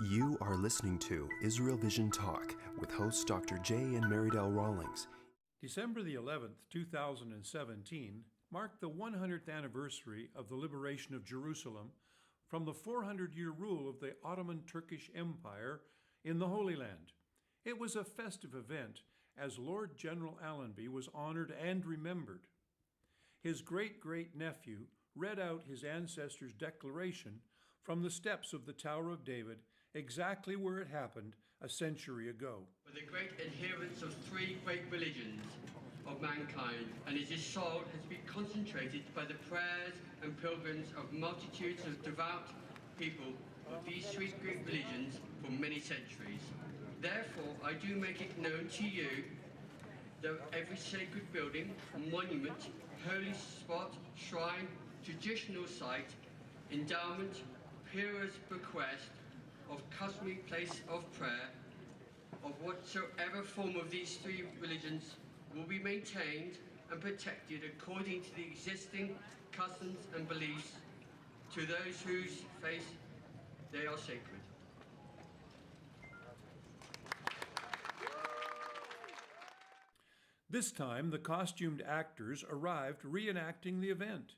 You are listening to Israel Vision Talk with hosts Dr. J. and Marydel Rawlings. December the 11th, 2017, marked the 100th anniversary of the liberation of Jerusalem from the 400-year rule of the Ottoman Turkish Empire in the Holy Land. It was a festive event as Lord General Allenby was honored and remembered. His great-great-nephew read out his ancestors' declaration from the steps of the Tower of David, exactly where it happened a century ago. For the great adherents of three great religions of mankind, and its soul has been concentrated by the prayers and pilgrims of multitudes of devout people of these three great religions for many centuries. Therefore, I do make it known to you that every sacred building, monument, holy spot, shrine, traditional site, endowment, hero's bequest, of customary place of prayer, of whatsoever form of these three religions, will be maintained and protected according to the existing customs and beliefs to those whose faith they are sacred. This time, the costumed actors arrived reenacting the event.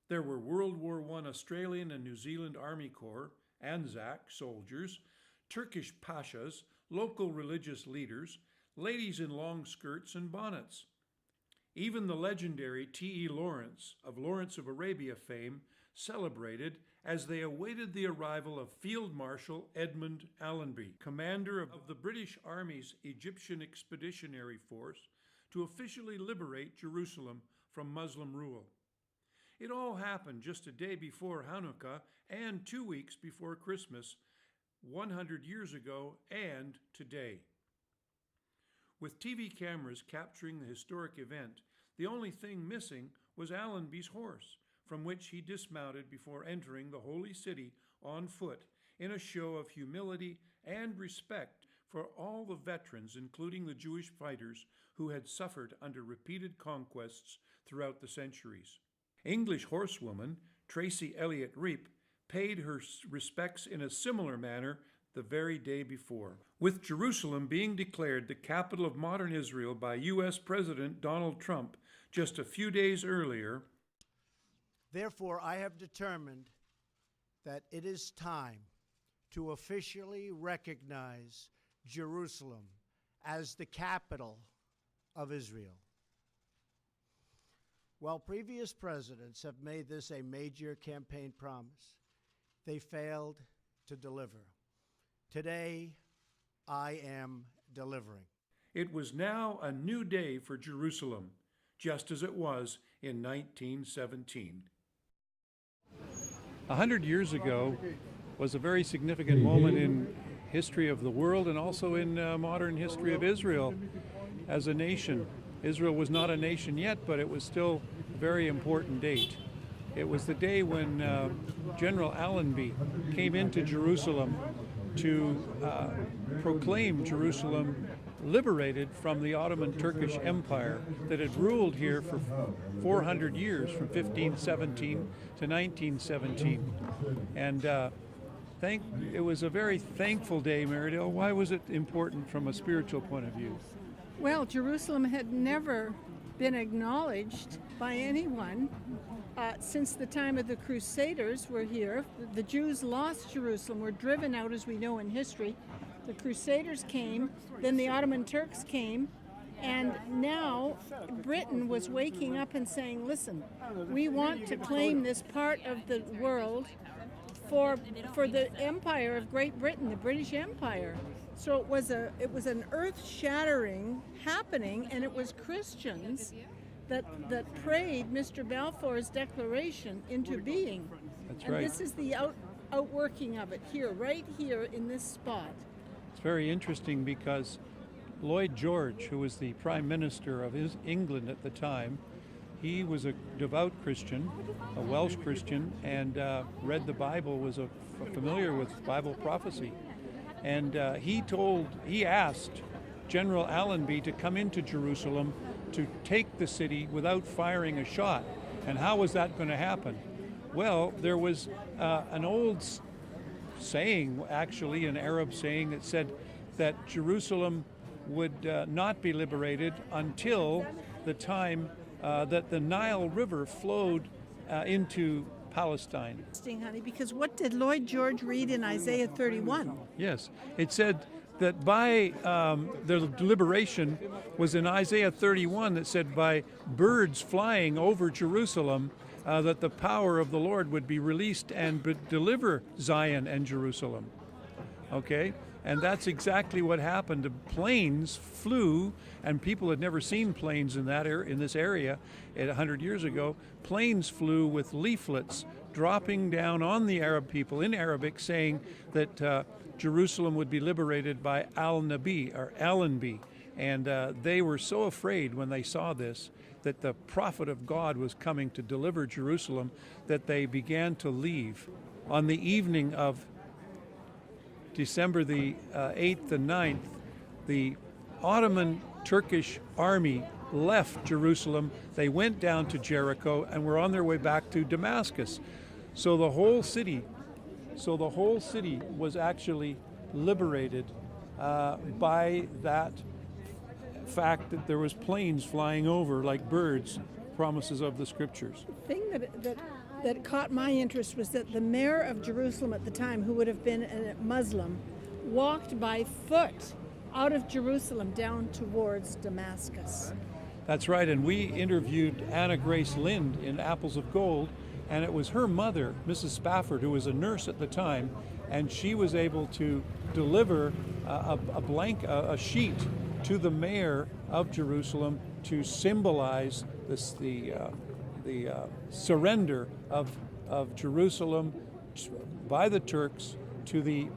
There were World War I Australian and New Zealand Army Corps, Anzac soldiers, Turkish pashas, local religious leaders, ladies in long skirts and bonnets. Even the legendary T.E. Lawrence of Lawrence of Arabia fame celebrated as they awaited the arrival of Field Marshal Edmund Allenby, commander of the British Army's Egyptian Expeditionary Force, to officially liberate Jerusalem from Muslim rule. It all happened just a day before Hanukkah and 2 weeks before Christmas, 100 years ago and today. With TV cameras capturing the historic event, the only thing missing was Allenby's horse, from which he dismounted before entering the holy city on foot in a show of humility and respect for all the veterans, including the Jewish fighters who had suffered under repeated conquests throughout the centuries. English horsewoman Tracy Elliott Reep paid her respects in a similar manner the very day before. With Jerusalem being declared the capital of modern Israel by U.S. President Donald Trump just a few days earlier, therefore, I have determined that it is time to officially recognize Jerusalem as the capital of Israel. While previous presidents have made this a major campaign promise, they failed to deliver. Today, I am delivering. It was now a new day for Jerusalem, just as it was in 1917. 100 years ago was a very significant moment in history of the world and also in modern history of Israel as a nation. Israel was not a nation yet, but it was still a very important date. It was the day when General Allenby came into Jerusalem to proclaim Jerusalem liberated from the Ottoman Turkish Empire that had ruled here for 400 years, from 1517 to 1917. And it was a very thankful day, Marydel. Why was it important from a spiritual point of view? Well, Jerusalem had never been acknowledged by anyone since the time of the Crusaders were here. The Jews lost Jerusalem, were driven out, as we know in history. The Crusaders came, then the Ottoman Turks came, and now Britain was waking up and saying, listen, we want to claim this part of the world for the empire of Great Britain, the British Empire. So it was an earth-shattering happening, and it was Christians that prayed Mr. Balfour's declaration into being. That's and right. This is the outworking of it here, right here in this spot. It's very interesting because Lloyd George, who was the Prime Minister of England at the time, he was a devout Christian, a Welsh Christian, and read the Bible, was familiar with Bible prophecy. And he asked General Allenby to come into Jerusalem to take the city without firing a shot. And how was that going to happen? Well, there was an old saying, actually, an Arab saying that said that Jerusalem would not be liberated until the time that the Nile River flowed into Palestine. Interesting, honey, because what did Lloyd George read in Isaiah 31? Yes, it said that by the liberation was in Isaiah 31 that said by birds flying over Jerusalem that the power of the Lord would be released and deliver Zion and Jerusalem. Okay? And that's exactly what happened. The planes flew, and people had never seen planes in this area 100 years ago. Planes flew with leaflets dropping down on the Arab people in Arabic saying that Jerusalem would be liberated by Allenby. And they were so afraid when they saw this, that the prophet of God was coming to deliver Jerusalem, that they began to leave. On the evening of December the 8th and 9th, the Ottoman Turkish army left Jerusalem. They went down to Jericho and were on their way back to Damascus. So the whole city was actually liberated by that fact that there was planes flying over like birds, promises of the scriptures. The thing that caught my interest was that the mayor of Jerusalem at the time, who would have been a Muslim, walked by foot out of Jerusalem down towards Damascus. That's right, and we interviewed Anna Grace Lind in Apples of Gold, and it was her mother, Mrs. Spafford, who was a nurse at the time, and she was able to deliver a sheet to the mayor of Jerusalem to symbolize the surrender of Jerusalem by the Turks to the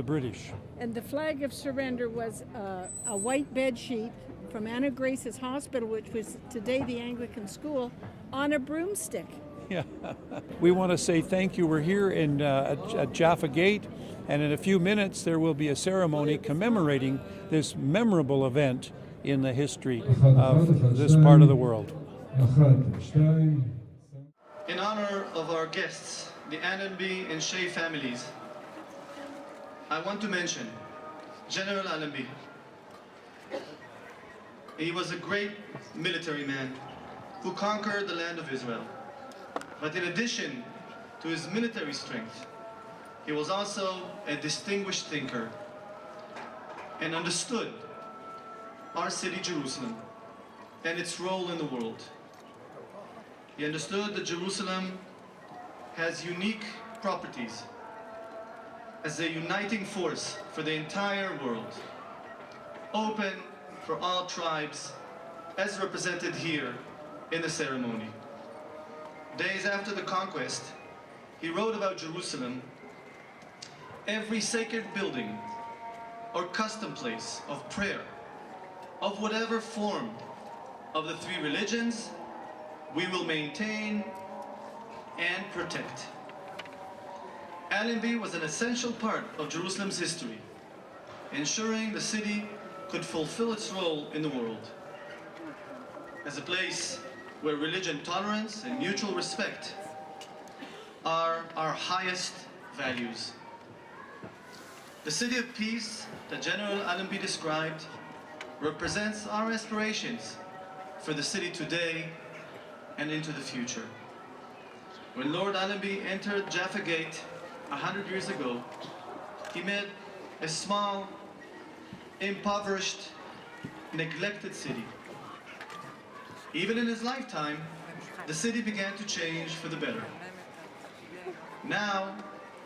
British. And the flag of surrender was a white bed sheet from Anna Grace's hospital, which was today the Anglican school, on a broomstick. Yeah, we want to say thank you. We're here at Jaffa Gate, and in a few minutes there will be a ceremony commemorating this memorable event in the history of this part of the world. In honor of our guests, the Allenby and Shea families, I want to mention General Allenby. He was a great military man who conquered the land of Israel. But in addition to his military strength, he was also a distinguished thinker and understood our city, Jerusalem, and its role in the world. He understood that Jerusalem has unique properties as a uniting force for the entire world, open for all tribes, as represented here in the ceremony. Days after the conquest, he wrote about Jerusalem: every sacred building or custom place of prayer, of whatever form of the three religions, we will maintain and protect. Allenby was an essential part of Jerusalem's history, ensuring the city could fulfill its role in the world as a place where religion tolerance and mutual respect are our highest values. The city of peace that General Allenby described represents our aspirations for the city today and into the future. When Lord Allenby entered Jaffa Gate 100 years ago, he met a small, impoverished, neglected city. Even in his lifetime, the city began to change for the better. Now,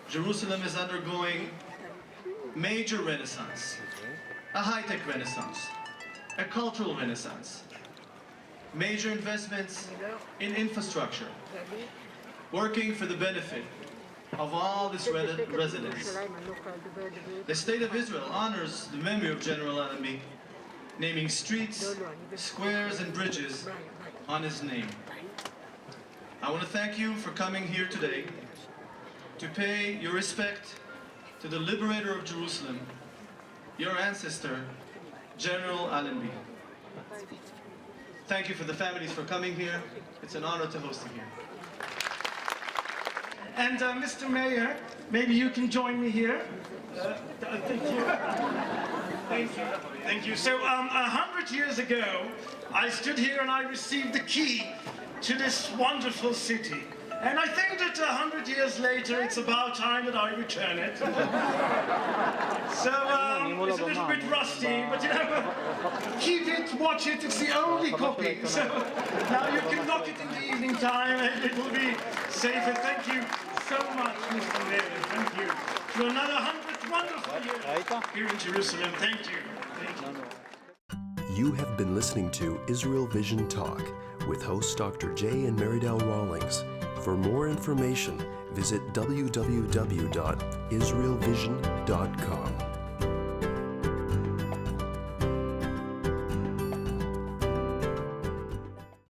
Jerusalem is undergoing major renaissance, a high-tech renaissance, a cultural renaissance, major investments in infrastructure, working for the benefit of all its residents. The State of Israel honors the memory of General Allenby, naming streets, squares, and bridges on his name. I want to thank you for coming here today to pay your respect to the liberator of Jerusalem, your ancestor, General Allenby. Thank you for the families for coming here. It's an honor to host you here. And Mr. Mayor, maybe you can join me here. Thank you. Thank you. Thank you. So 100 years ago, I stood here and I received the key to this wonderful city. And I think that 100 years later, it's about time that I return it. So it's a little bit rusty, but you know, keep it, watch it, it's the only copy. So now you can lock it in the evening time and it will be safer. Thank you so much, Mr. Mayor. Thank you. For another 100 wonderful years here in Jerusalem. Thank you. Thank you. You have been listening to Israel Vision Talk with hosts Dr. J and Marydel Rawlings. For more information, visit www.israelvision.com.